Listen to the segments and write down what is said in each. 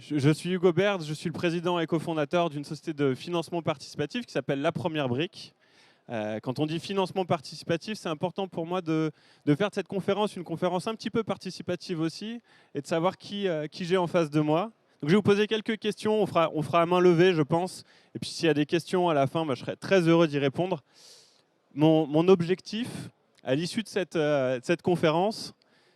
Je suis Hugo Berd, je suis le président et cofondateur d'une société de financement participatif qui s'appelle La Première Brique. Quand on dit financement participatif, c'est important pour moi de faire de cette conférence une conférence un petit peu participative aussi et de savoir qui j'ai en face de moi. Donc, je vais vous poser quelques questions, on fera à main levée, je pense. Et puis s'il y a des questions à la fin, je serai très heureux d'y répondre. Mon objectif, à l'issue de cette conférence,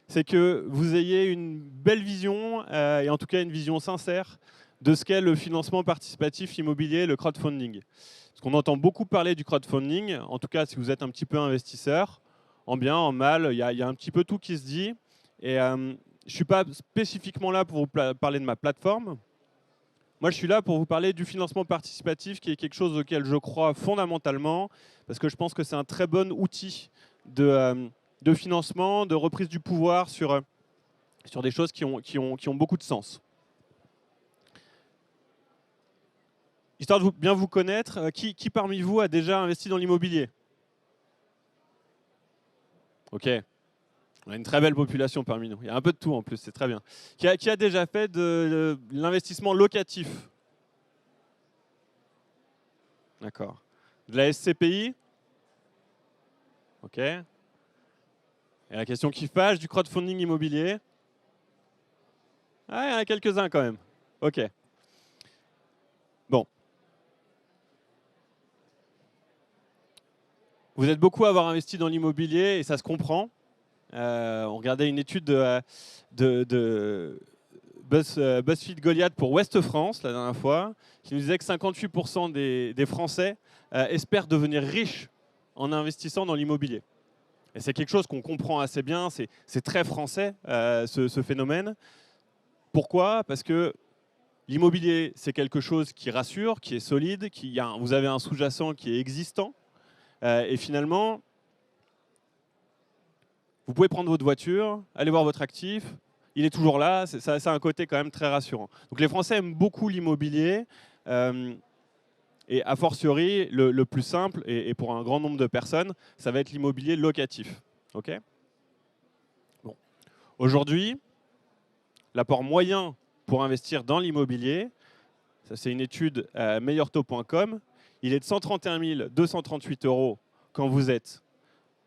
c'est que vous ayez une belle vision, et en tout cas une vision sincère, de ce qu'est le financement participatif immobilier, le crowdfunding. Parce qu'on entend beaucoup parler du crowdfunding, en tout cas si vous êtes un petit peu investisseur, en bien, en mal, il y a un petit peu tout qui se dit. Et je ne suis pas spécifiquement là pour vous parler de ma plateforme. Moi, je suis là pour vous parler du financement participatif, qui est quelque chose auquel je crois fondamentalement, parce que je pense que c'est un très bon outil de financement, de reprise du pouvoir sur des choses qui ont beaucoup de sens. Histoire de bien vous connaître, qui parmi vous a déjà investi dans l'immobilier? Ok. On a une très belle population parmi nous. Il y a un peu de tout en plus, c'est très bien. Qui a déjà fait de l'investissement locatif? D'accord. De la SCPI? Ok. Et la question qui fâche, du crowdfunding immobilier? Ah, il y en a quelques-uns quand même. Ok. Bon. Vous êtes beaucoup à avoir investi dans l'immobilier et ça se comprend. On regardait une étude de BuzzFeed Goliath pour Ouest France la dernière fois, qui nous disait que 58% des Français espèrent devenir riches en investissant dans l'immobilier. Et c'est quelque chose qu'on comprend assez bien, c'est très français ce phénomène. Pourquoi? Parce que l'immobilier, c'est quelque chose qui rassure, qui est solide, vous avez un sous-jacent qui est existant. Et finalement, vous pouvez prendre votre voiture, aller voir votre actif, il est toujours là, ça a un côté quand même très rassurant. Donc les Français aiment beaucoup l'immobilier, et a fortiori, le plus simple, et pour un grand nombre de personnes, ça va être l'immobilier locatif. Okay. Bon. Aujourd'hui, l'apport moyen pour investir dans l'immobilier, ça c'est une étude meilleurtaux.com, il est de 131 238 € quand vous êtes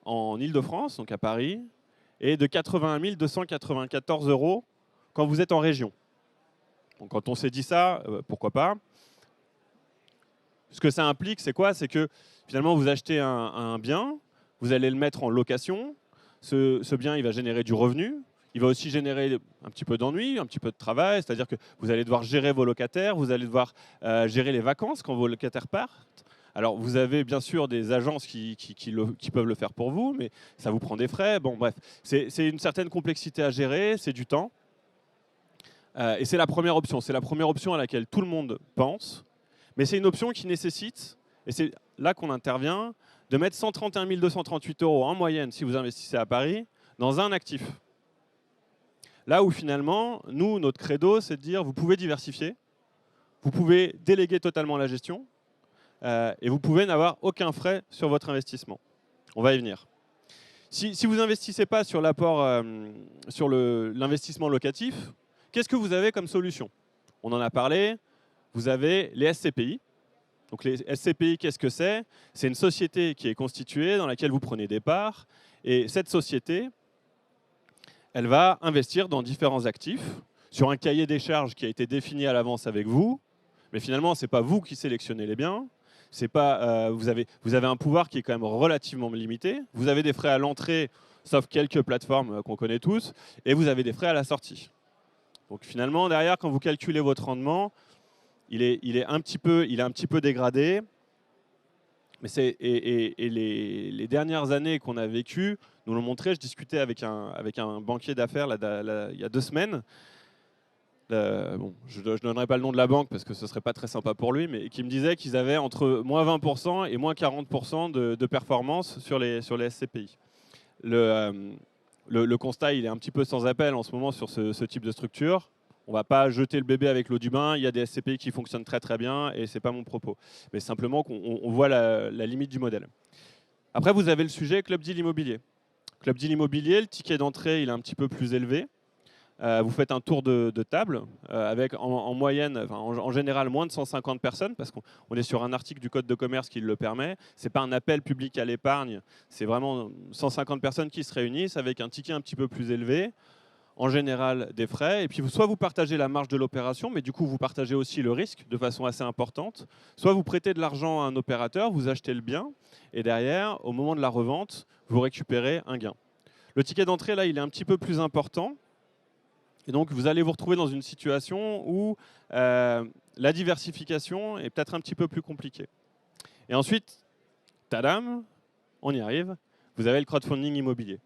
en Île-de-France, donc à Paris, et de 81 294 € quand vous êtes en région. Donc quand on s'est dit ça, pourquoi pas? Ce que ça implique, c'est quoi? C'est que finalement, vous achetez un bien, vous allez le mettre en location, ce bien, il va générer du revenu, il va aussi générer un petit peu d'ennui, un petit peu de travail, c'est-à-dire que vous allez devoir gérer vos locataires, vous allez devoir gérer les vacances quand vos locataires partent. Alors, vous avez bien sûr des agences qui peuvent le faire pour vous, mais ça vous prend des frais. Bon, bref, c'est une certaine complexité à gérer, c'est du temps. Et c'est la première option. C'est la première option à laquelle tout le monde pense. Mais c'est une option qui nécessite, et c'est là qu'on intervient, de mettre 131 238 € en moyenne, si vous investissez à Paris, dans un actif. Là où finalement, nous, notre credo, c'est de dire, vous pouvez diversifier, vous pouvez déléguer totalement la gestion, et vous pouvez n'avoir aucun frais sur votre investissement. On va y venir. Si vous n'investissez pas sur l'apport, sur l'investissement locatif, qu'est-ce que vous avez comme solution? On en a parlé, vous avez les SCPI. Donc les SCPI, qu'est-ce que c'est? C'est une société qui est constituée dans laquelle vous prenez des parts, et cette société, elle va investir dans différents actifs sur un cahier des charges qui a été défini à l'avance avec vous, mais finalement, ce n'est pas vous qui sélectionnez les biens. C'est pas, vous avez un pouvoir qui est quand même relativement limité. Vous avez des frais à l'entrée, sauf quelques plateformes qu'on connaît tous, et vous avez des frais à la sortie. Donc finalement, derrière, quand vous calculez votre rendement, il est un petit peu dégradé. Mais les dernières années qu'on a vécues nous l'ont montré. Je discutais avec un banquier d'affaires il y a 2 semaines. Bon, je ne donnerai pas le nom de la banque parce que ce ne serait pas très sympa pour lui, mais qui me disait qu'ils avaient entre moins 20% et moins 40% de performance sur les SCPI. Le constat, il est un petit peu sans appel en ce moment sur ce type de structure. On ne va pas jeter le bébé avec l'eau du bain. Il y a des SCPI qui fonctionnent très très bien et ce n'est pas mon propos. Mais simplement qu'on voit la limite du modèle. Après, vous avez le sujet Club Deal Immobilier. Club Deal Immobilier, le ticket d'entrée, il est un petit peu plus élevé. vous faites un tour de table avec en moyenne, enfin, en général, moins de 150 personnes, parce qu'on est sur un article du Code de commerce qui le permet. Ce n'est pas un appel public à l'épargne, c'est vraiment 150 personnes qui se réunissent avec un ticket un petit peu plus élevé, en général des frais, et puis soit vous partagez la marge de l'opération, mais du coup vous partagez aussi le risque de façon assez importante, soit vous prêtez de l'argent à un opérateur, vous achetez le bien, et derrière, au moment de la revente, vous récupérez un gain. Le ticket d'entrée, là, il est un petit peu plus important, et donc vous allez vous retrouver dans une situation où la diversification est peut-être un petit peu plus compliquée. Et ensuite, tadam, on y arrive, vous avez le crowdfunding immobilier.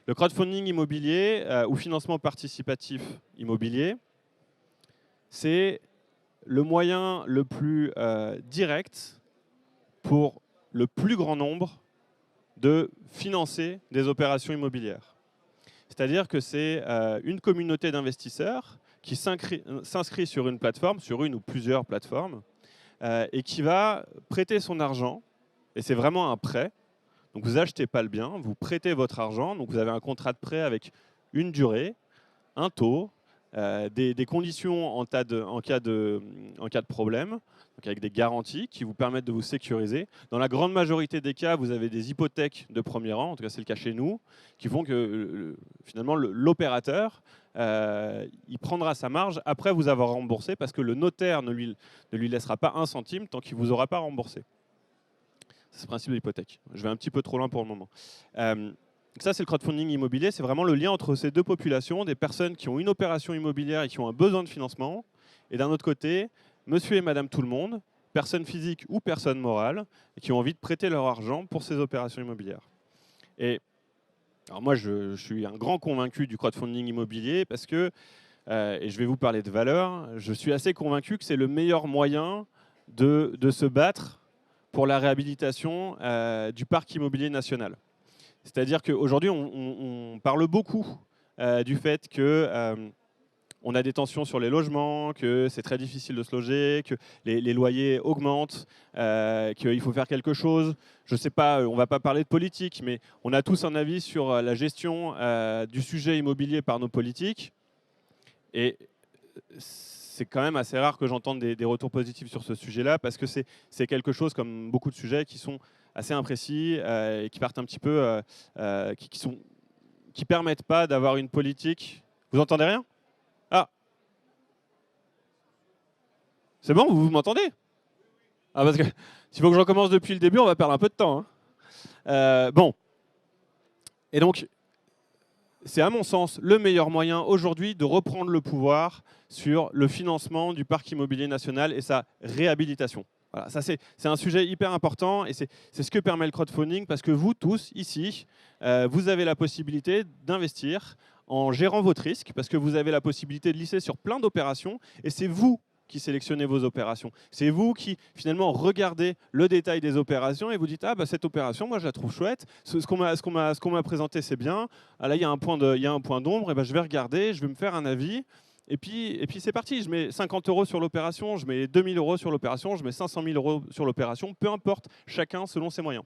Le crowdfunding immobilier ou financement participatif immobilier, c'est le moyen le plus direct pour le plus grand nombre de financer des opérations immobilières. C'est-à-dire que c'est une communauté d'investisseurs qui s'inscrit sur une plateforme, sur une ou plusieurs plateformes, et qui va prêter son argent, et c'est vraiment un prêt. Donc vous n'achetez pas le bien, vous prêtez votre argent, donc vous avez un contrat de prêt avec une durée, un taux, des conditions en cas de problème, donc avec des garanties qui vous permettent de vous sécuriser. Dans la grande majorité des cas, vous avez des hypothèques de premier rang, en tout cas c'est le cas chez nous, qui font que finalement l'opérateur il prendra sa marge après vous avoir remboursé parce que le notaire ne lui laissera pas un centime tant qu'il ne vous aura pas remboursé. C'est le principe de l'hypothèque. Je vais un petit peu trop loin pour le moment. Ça, c'est le crowdfunding immobilier. C'est vraiment le lien entre ces deux populations, des personnes qui ont une opération immobilière et qui ont un besoin de financement. Et d'un autre côté, monsieur et madame tout le monde, personnes physiques ou personnes morales, et qui ont envie de prêter leur argent pour ces opérations immobilières. Et alors moi, je suis un grand convaincu du crowdfunding immobilier parce que, et je vais vous parler de valeur, je suis assez convaincu que c'est le meilleur moyen de se battre pour la réhabilitation du parc immobilier national. C'est-à-dire qu'aujourd'hui, on parle beaucoup du fait qu'on a des tensions sur les logements, que c'est très difficile de se loger, que les loyers augmentent, qu'il faut faire quelque chose. Je ne sais pas, on ne va pas parler de politique, mais on a tous un avis sur la gestion du sujet immobilier par nos politiques. Et c'est quand même assez rare que j'entende des retours positifs sur ce sujet-là, parce que c'est quelque chose, comme beaucoup de sujets, qui sont assez imprécis et qui partent un petit peu, qui permettent pas d'avoir une politique. Vous entendez rien? Ah, c'est bon, vous m'entendez? Ah, parce que s'il faut que je recommence depuis le début, on va perdre un peu de temps. Hein. Bon. Et donc, c'est à mon sens le meilleur moyen aujourd'hui de reprendre le pouvoir sur le financement du parc immobilier national et sa réhabilitation. Voilà, ça c'est un sujet hyper important et c'est ce que permet le crowdfunding parce que vous tous ici, vous avez la possibilité d'investir en gérant votre risque parce que vous avez la possibilité de lisser sur plein d'opérations et c'est vous qui sélectionnez vos opérations. C'est vous qui, finalement, regardez le détail des opérations et vous dites « Ah, bah, cette opération, moi, je la trouve chouette. Ce qu'on m'a présenté, c'est bien. Ah, là, il y a un point d'ombre. Et ben, je vais regarder, je vais me faire un avis. Et puis c'est parti. Je mets 50 € sur l'opération, je mets 2000 € sur l'opération, je mets 500 000 € sur l'opération. Peu importe, chacun selon ses moyens. »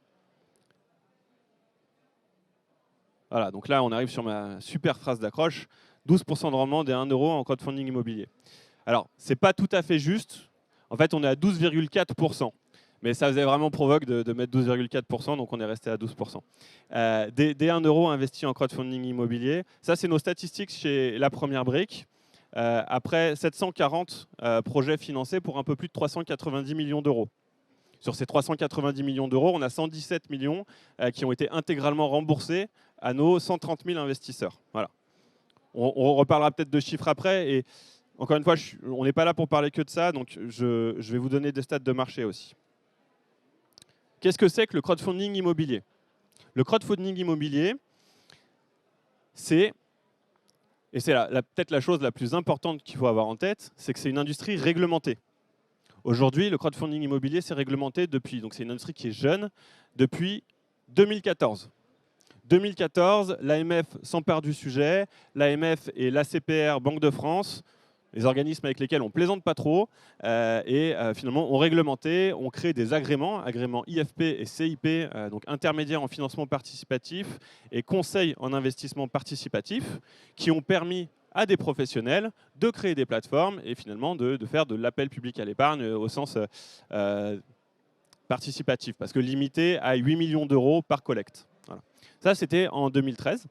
Voilà, donc là, on arrive sur ma super phrase d'accroche. 12% de rendement des 1 € en crowdfunding immobilier. Alors, ce n'est pas tout à fait juste. En fait, on est à 12,4%. Mais ça faisait vraiment provoque de mettre 12,4%, donc on est resté à 12%. Des 1 € investis en crowdfunding immobilier. Ça, c'est nos statistiques chez La Première Brique. Après 740 projets financés pour un peu plus de 390 millions d'euros. Sur ces 390 millions d'euros, on a 117 millions qui ont été intégralement remboursés à nos 130 000 investisseurs. Voilà. On reparlera peut-être de chiffres après. Et encore une fois, on n'est pas là pour parler que de ça, donc je vais vous donner des stats de marché aussi. Qu'est-ce que c'est que le crowdfunding immobilier? Le crowdfunding immobilier, c'est, et c'est peut-être la chose la plus importante qu'il faut avoir en tête, c'est que c'est une industrie réglementée. Aujourd'hui, le crowdfunding immobilier, c'est réglementé depuis, donc c'est une industrie qui est jeune, depuis 2014. 2014, l'AMF s'empare du sujet, l'AMF et l'ACPR, Banque de France, les organismes avec lesquels on plaisante pas trop, finalement ont réglementé, ont créé des agréments IFP et CIP, donc intermédiaires en financement participatif et conseils en investissement participatif, qui ont permis à des professionnels de créer des plateformes et finalement de faire de l'appel public à l'épargne au sens participatif, parce que limité à 8 millions d'euros par collecte. Voilà. Ça, c'était en 2013.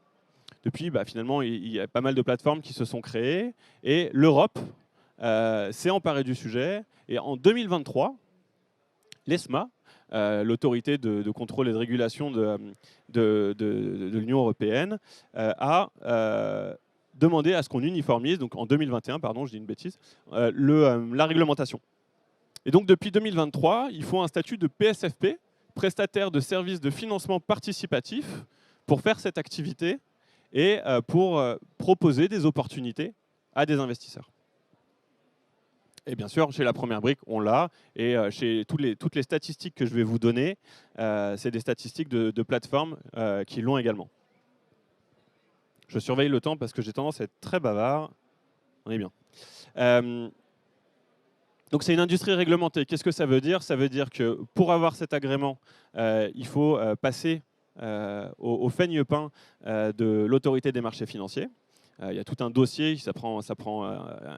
Depuis, finalement, il y a pas mal de plateformes qui se sont créées et l'Europe s'est emparée du sujet. Et en 2023, l'ESMA, l'autorité de contrôle et de régulation de l'Union européenne, a demandé à ce qu'on uniformise, donc en 2021, pardon, je dis une bêtise, la réglementation. Et donc depuis 2023, il faut un statut de PSFP, prestataire de services de financement participatif, pour faire cette activité et pour proposer des opportunités à des investisseurs. Et bien sûr, chez la première brique, on l'a. Et chez toutes les statistiques que je vais vous donner, c'est des statistiques de plateformes qui l'ont également. Je surveille le temps parce que j'ai tendance à être très bavard. On est bien. Donc c'est une industrie réglementée. Qu'est-ce que ça veut dire? Ça veut dire que pour avoir cet agrément, il faut passer au feigne-pain de l'autorité des marchés financiers. Il y a tout un dossier, ça prend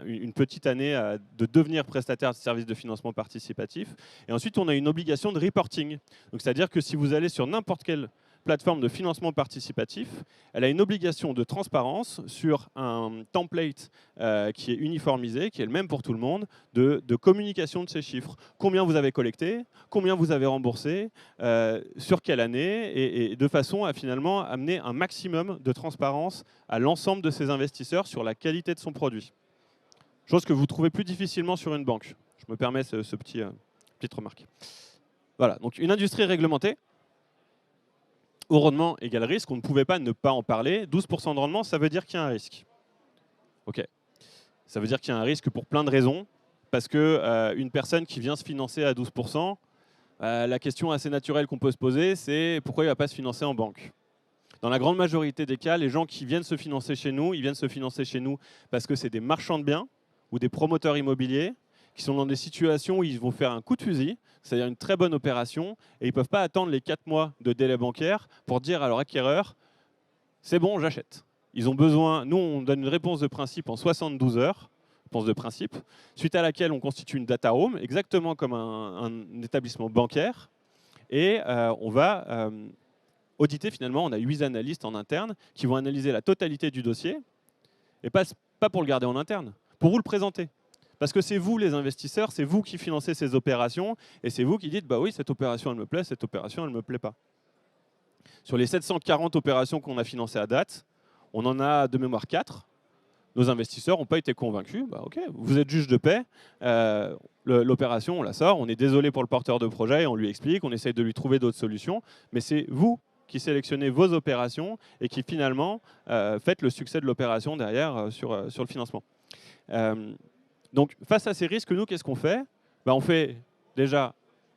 une petite année de devenir prestataire de services de financement participatif. Et ensuite, on a une obligation de reporting. C'est-à-dire que si vous allez sur n'importe quelle plateforme de financement participatif, elle a une obligation de transparence sur un template qui est uniformisé, qui est le même pour tout le monde, de communication de ces chiffres. Combien vous avez collecté, combien vous avez remboursé, sur quelle année, et de façon à finalement amener un maximum de transparence à l'ensemble de ces investisseurs sur la qualité de son produit. Chose que vous trouvez plus difficilement sur une banque. Je me permets ce petite remarque. Voilà, donc une industrie réglementée, au rendement égale risque, on ne pouvait pas ne pas en parler. 12% de rendement, ça veut dire qu'il y a un risque. Ok. Ça veut dire qu'il y a un risque pour plein de raisons. Parce qu'une personne qui vient se financer à 12%, la question assez naturelle qu'on peut se poser, c'est pourquoi il ne va pas se financer en banque? Dans la grande majorité des cas, les gens qui viennent se financer chez nous, ils viennent se financer chez nous parce que c'est des marchands de biens ou des promoteurs immobiliers qui sont dans des situations où ils vont faire un coup de fusil, c'est-à-dire une très bonne opération, et ils ne peuvent pas attendre les 4 mois de délai bancaire pour dire à leur acquéreur « c'est bon, j'achète ». Ils ont besoin, nous on donne une réponse de principe en 72 heures, réponse de principe, suite à laquelle on constitue une data room, exactement comme un établissement bancaire, et on va auditer finalement, on a 8 analystes en interne qui vont analyser la totalité du dossier, et pas pour le garder en interne, pour vous le présenter. Parce que c'est vous les investisseurs, c'est vous qui financez ces opérations, et c'est vous qui dites bah oui, cette opération elle me plaît, cette opération elle ne me plaît pas. Sur les 740 opérations qu'on a financées à date, on en a de mémoire 4. Nos investisseurs n'ont pas été convaincus. Bah ok, vous êtes juge de paix, l'opération on la sort, on est désolé pour le porteur de projet, on lui explique, on essaye de lui trouver d'autres solutions, mais c'est vous qui sélectionnez vos opérations et qui finalement faites le succès de l'opération derrière sur le financement. Donc, face à ces risques, nous, qu'est-ce qu'on fait? On fait déjà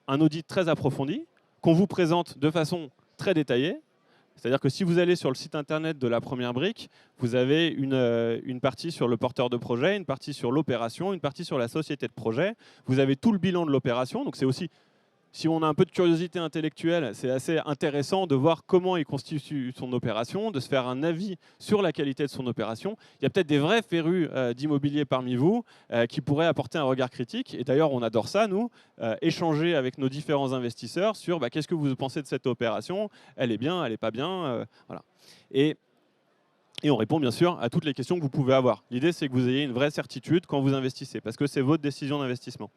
un audit très approfondi, qu'on vous présente de façon très détaillée. C'est-à-dire que si vous allez sur le site internet de la première brique, vous avez une partie sur le porteur de projet, une partie sur l'opération, une partie sur la société de projet. Vous avez tout le bilan de l'opération. Donc, c'est aussi, si on a un peu de curiosité intellectuelle, c'est assez intéressant de voir comment il constitue son opération, de se faire un avis sur la qualité de son opération. Il y a peut-être des vrais férus d'immobilier parmi vous qui pourraient apporter un regard critique. Et d'ailleurs, on adore ça, nous, échanger avec nos différents investisseurs sur qu'est-ce que vous pensez de cette opération, elle est bien, elle n'est pas bien. Voilà. Et on répond bien sûr à toutes les questions que vous pouvez avoir. L'idée, c'est que vous ayez une vraie certitude quand vous investissez, parce que c'est votre décision d'investissement.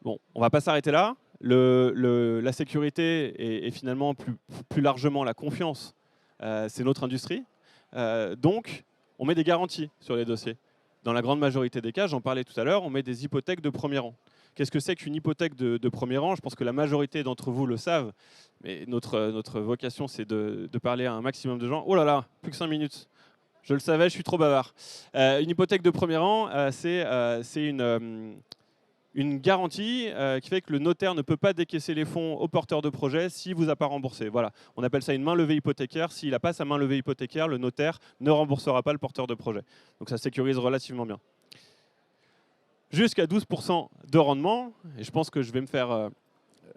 Bon, on ne va pas s'arrêter là. La sécurité et finalement plus largement la confiance, c'est notre industrie. Donc, on met des garanties sur les dossiers. Dans la grande majorité des cas, j'en parlais tout à l'heure, on met des hypothèques de premier rang. Qu'est-ce que c'est qu'une hypothèque de premier rang? Je pense que la majorité d'entre vous le savent, mais notre vocation, c'est de parler à un maximum de gens. Oh là là, plus que 5 minutes. Je le savais, je suis trop bavard. Une hypothèque de premier rang, c'est une garantie qui fait que le notaire ne peut pas décaisser les fonds au porteur de projet s'il ne vous a pas remboursé. Voilà. On appelle ça une main levée hypothécaire. S'il n'a pas sa main levée hypothécaire, le notaire ne remboursera pas le porteur de projet. Donc ça sécurise relativement bien. Jusqu'à 12% de rendement, et je pense que je vais me faire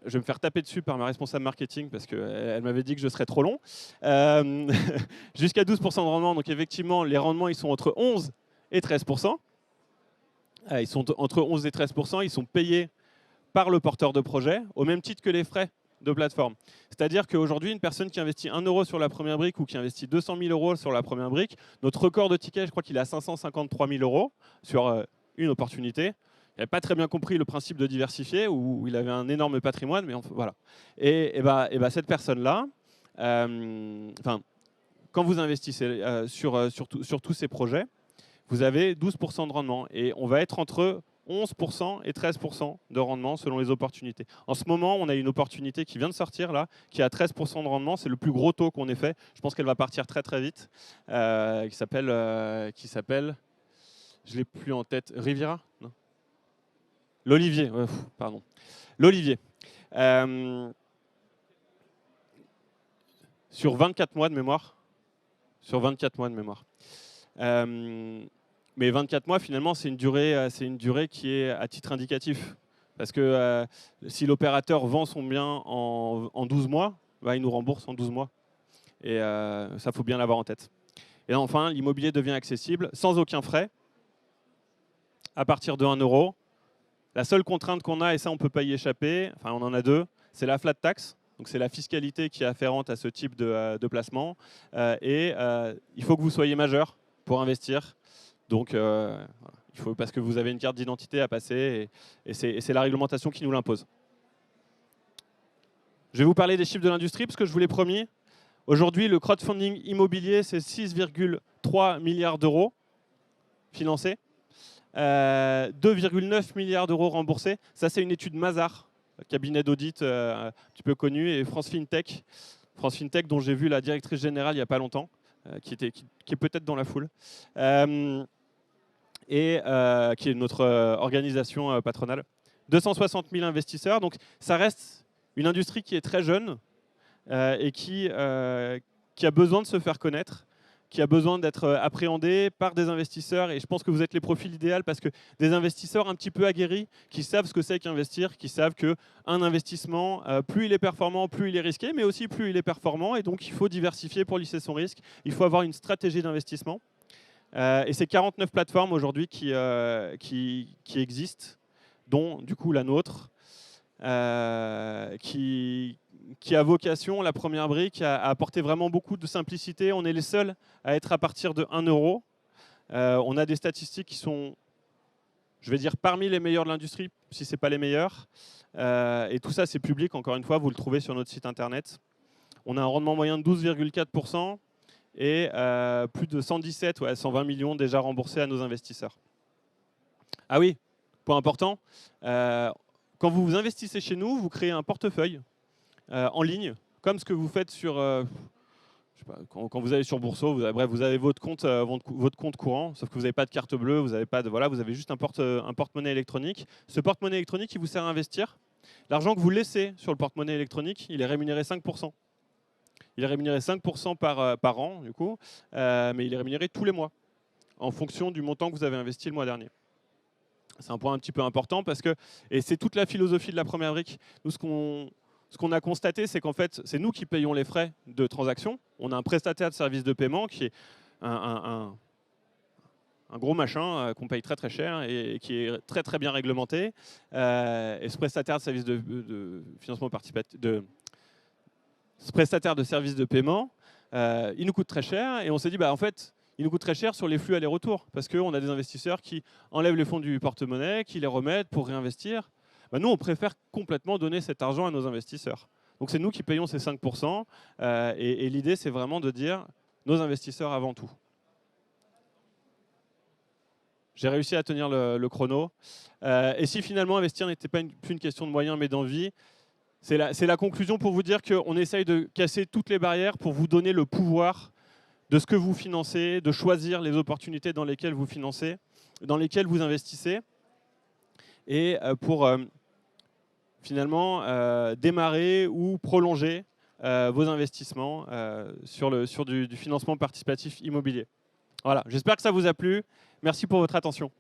je vais me faire taper dessus par ma responsable marketing parce qu'elle m'avait dit que je serais trop long. Jusqu'à 12% de rendement, donc effectivement, les rendements, ils sont entre 11 et 13%. Ils sont entre 11 et 13%, ils sont payés par le porteur de projet, au même titre que les frais de plateforme. C'est-à-dire qu'aujourd'hui, une personne qui investit 1 euro sur la première brique ou qui investit 200 000 euros sur la première brique, notre record de ticket, je crois qu'il est à 553 000 euros sur une opportunité. Il n'avait pas très bien compris le principe de diversifier, où il avait un énorme patrimoine, mais voilà. Et cette personne-là, quand vous investissez sur tous ces projets, vous avez 12% de rendement. Et on va être entre 11% et 13% de rendement selon les opportunités. En ce moment, on a une opportunité qui vient de sortir, là, qui a 13% de rendement. C'est le plus gros taux qu'on ait fait. Je pense qu'elle va partir très très vite. Qui s'appelle, je ne l'ai plus en tête, Riviera, non, l'Olivier, pardon. L'Olivier. Sur 24 mois de mémoire. Sur 24 mois de mémoire. Mais 24 mois, finalement, c'est une durée qui est à titre indicatif. Parce que si l'opérateur vend son bien en 12 mois, bah, il nous rembourse en 12 mois. Et ça, faut bien l'avoir en tête. Et enfin, l'immobilier devient accessible sans aucun frais, à partir de 1 euro. La seule contrainte qu'on a, et ça on ne peut pas y échapper, enfin on en a deux, c'est la flat tax. Donc c'est la fiscalité qui est afférente à ce type de placement. Il faut que vous soyez majeur pour investir. Donc il faut, parce que vous avez une carte d'identité à passer et c'est la réglementation qui nous l'impose. Je vais vous parler des chiffres de l'industrie parce que je vous l'ai promis. Aujourd'hui, le crowdfunding immobilier, c'est 6,3 milliards d'euros financés. 2,9 milliards d'euros remboursés. Ça, c'est une étude Mazars, cabinet d'audit un petit peu connu, et France FinTech, dont j'ai vu la directrice générale il n'y a pas longtemps, qui est peut-être dans la foule, qui est notre organisation patronale. 260 000 investisseurs, donc ça reste une industrie qui est très jeune et qui a besoin de se faire connaître, qui a besoin d'être appréhendé par des investisseurs. Et je pense que vous êtes les profils idéaux parce que des investisseurs un petit peu aguerris, qui savent ce que c'est qu'investir, qui savent qu'un investissement, plus il est performant, plus il est risqué, mais aussi plus il est performant. Et donc, il faut diversifier pour lisser son risque. Il faut avoir une stratégie d'investissement. Et c'est 49 plateformes aujourd'hui qui existent, dont du coup la nôtre, qui a vocation, la première brique, à apporter vraiment beaucoup de simplicité. On est les seuls à être à partir de 1 euro. On a des statistiques qui sont, je vais dire, parmi les meilleures de l'industrie, si ce n'est pas les meilleures. Et tout ça, c'est public, encore une fois, vous le trouvez sur notre site internet. On a un rendement moyen de 12,4% et plus de 120 millions déjà remboursés à nos investisseurs. Ah oui, point important, quand vous investissez chez nous, vous créez un portefeuille en ligne, comme ce que vous faites sur, je sais pas, quand vous allez sur Bourseau, vous avez votre compte courant, sauf que vous n'avez pas de carte bleue, vous avez juste un porte-monnaie électronique. Ce porte-monnaie électronique, il vous sert à investir. L'argent que vous laissez sur le porte-monnaie électronique, il est rémunéré 5%. Il est rémunéré 5% par an, du coup, mais il est rémunéré tous les mois, en fonction du montant que vous avez investi le mois dernier. C'est un point un petit peu important parce que, et c'est toute la philosophie de la première brique. Nous, ce qu'on a constaté, c'est qu'en fait, c'est nous qui payons les frais de transaction. On a un prestataire de services de paiement qui est un gros machin qu'on paye très très cher et qui est très très bien réglementé. Et ce prestataire de services de financement participatif, ce prestataire de services de paiement, il nous coûte très cher. Et on s'est dit, bah en fait, il nous coûte très cher sur les flux aller-retour parce qu'on a des investisseurs qui enlèvent les fonds du porte-monnaie, qui les remettent pour réinvestir. Bah nous, on préfère complètement donner cet argent à nos investisseurs. Donc c'est nous qui payons ces 5%. Et l'idée, c'est vraiment de dire nos investisseurs avant tout. J'ai réussi à tenir le chrono. Et si finalement investir n'était pas plus une question de moyens mais d'envie, c'est la conclusion pour vous dire qu'on essaye de casser toutes les barrières pour vous donner le pouvoir de ce que vous financez, de choisir les opportunités dans lesquelles vous financez, dans lesquelles vous investissez, et pour finalement démarrer ou prolonger vos investissements sur du financement participatif immobilier. Voilà, j'espère que ça vous a plu. Merci pour votre attention.